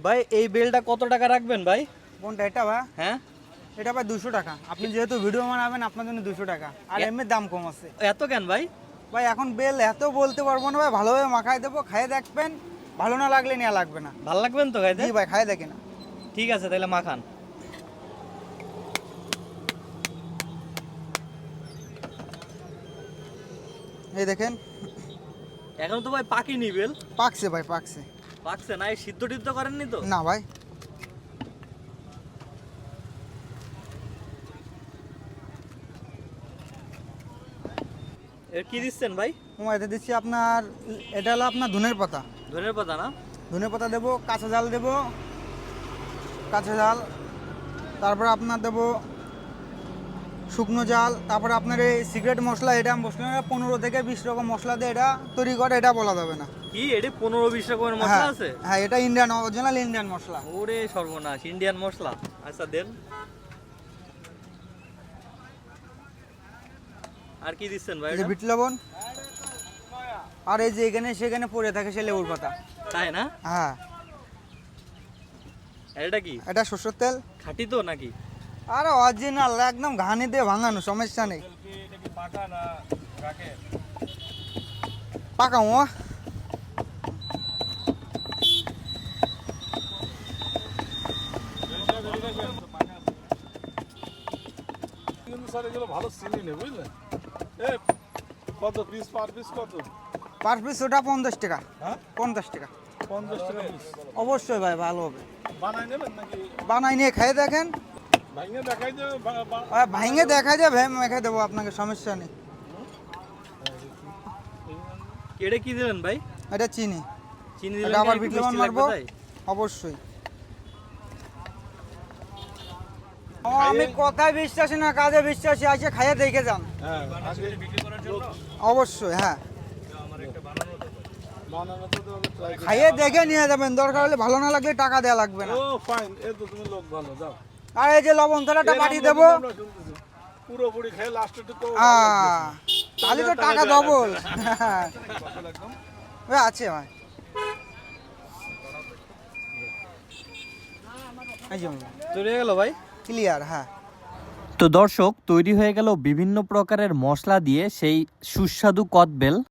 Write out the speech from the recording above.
ভাই এই বেলটা কত টাকা রাখবেন ভাই? কোনটা এটা ভাই? হ্যাঁ, এটা ভাই 200 টাকা। আপনি যেহেতু ভিডিও বানাবেন আপনার জন্য 200 টাকা। আর এমনি দাম কম আছে। এত কেন ভাই? ভাই এখন বেল এত বলতে পারবো না ভাই, ভালোভাবে মাখায় দেবো, খাইয়ে দেখবেন, ভালো না লাগলে নেওয়া লাগবে না। ভাল লাগবেন তো খাইতে? জি ভাই, খাইয়ে দেখে না। ঠিক আছে তাহলে মাখান। এই দেখেন, এখন তো ভাই পাকিনি বেল। পাকছে ভাই, পাকছে। পাকছে না? এই সিদ্ধ টিদ্ধ করেননি তো? না ভাই, এর কি দিচ্ছেন ভাই? এতে দিচ্ছি আপনার, এটা হলো আপনার ধনের পাতা। ধনের পাতা না? ধনের পাতা দেবো, কাঁচা ঝাল দেবো, কাঁচা ঝাল, তারপর আপনার দেবো শুকনো জাল, তারপরে আপনার এই সিক্রেট মশলা, এটা মশলা 15 থেকে 20 রকম মশলা দিয়ে এটা তৈরি করে, এটা বলা যাবে না। কি এটি 15-20 রকমের মশলা আছে? হ্যাঁ, এটা ইন্ডিয়ান, অরিজিনাল ইন্ডিয়ান মশলা। ওরে সর্বনাশ, ইন্ডিয়ান মশলা। আচ্ছা দেন। আর কি দিচ্ছেন ভাই? এই যে বিট লবণ, আর এই যে এখানে সেখানে পড়ে থাকে সে লেবুর পাতা। তাই না? হ্যাঁ, এটা কি এটা সরষের তেল। খাঁটি তো নাকি? আর অরিজিনাল একদম ঘানি দিয়ে ভাঙানো, সমস্যা নেই। পাকা ও ভালো চিনি নেই বুঝলেন? কত পিস পার পিস কত? পার পিস ওটা 50 টাকা। হ্যাঁ, 50 টাকা। 50 টাকা পিস। অবশ্যই ভাই, ভালো হবে। বানাই নেবেন নাকি? বানাই নিয়ে খাই দেখেন। ভাঙে দেখাই দেবে? ভাঙে দেখা যাবে, মেখে দেবো আপনাকে, সমস্যা নেই। এটা কি দিলেন ভাই? এটা চিনি, চিনি এটা দিলেন? আবার একটু বিট মিষ্টি লবণ লাগবে মারবো। তাই? অবশ্যই। আমি কথায় বিশ্বাসী না, কাজে বিশ্বাসী, আছে খাইয়ে দেখে যান। হ্যাঁ, আগে অবশ্যই, হ্যাঁ, বানানো তো তবে try করতে খাইয়ে দেখে নিয়ে যাবেন, দরকার হলে ভালো না লাগলে টাকা দেওয়া লাগবে না। ও ফাইন, এই তো তুমি লোক ভালো, যাও। আর এই যে লবণ থালাটা পাঠিয়ে দেবো। আমরা শুনতেছি। পুরোপুরি খেয়ে লাস্টে তো তাহলে তো টাকা ডবল। আছে ভাই, এই যে চলে গেল ভাই। ক্লিয়ার। হ্যাঁ, তো দর্শক, তৈরি হয়ে গেল বিভিন্ন প্রকারের মশলা দিয়ে সেই সুস্বাদু কদবেল।